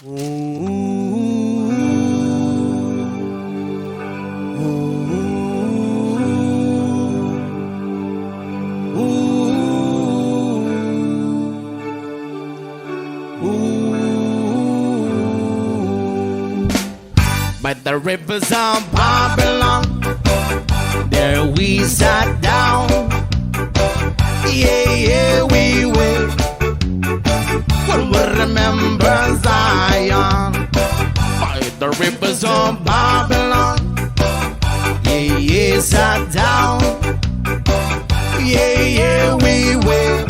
By the rivers of Babylon, there we sat down. Yeah, yeah, we will. When we remember Zion. By the rivers of Babylon, yeah, yeah, sat down. Yeah, yeah, we will.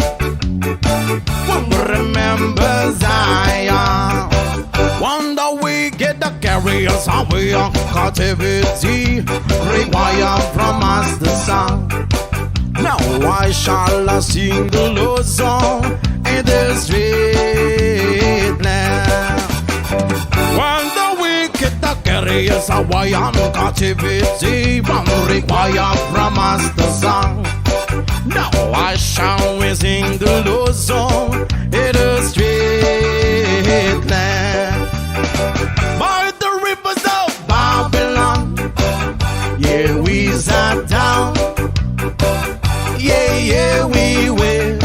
When we remember Zion. Wonder we get the carriers away of captivity, require from us the song. Now why shall I sing the Lord's song in the street now? Wonder we get the carriers away of captivity, require from us the song. Now why shall we sing the Lord's song in the street land? By the rivers of Babylon, yeah, we sat down. Yeah, yeah, we will.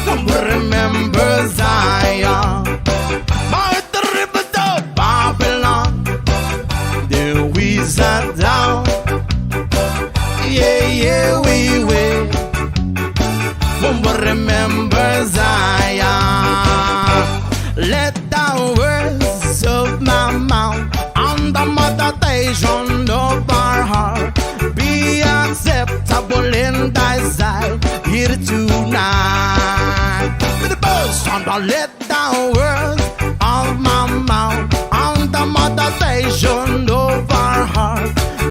When we remember Zion. By the rivers of Babylon, there we sat down. Yeah, yeah, we will. When we remember Zion. Let the words of my mouth and the meditation of our heart be acceptable in thy sight here tonight. With the burst and let the words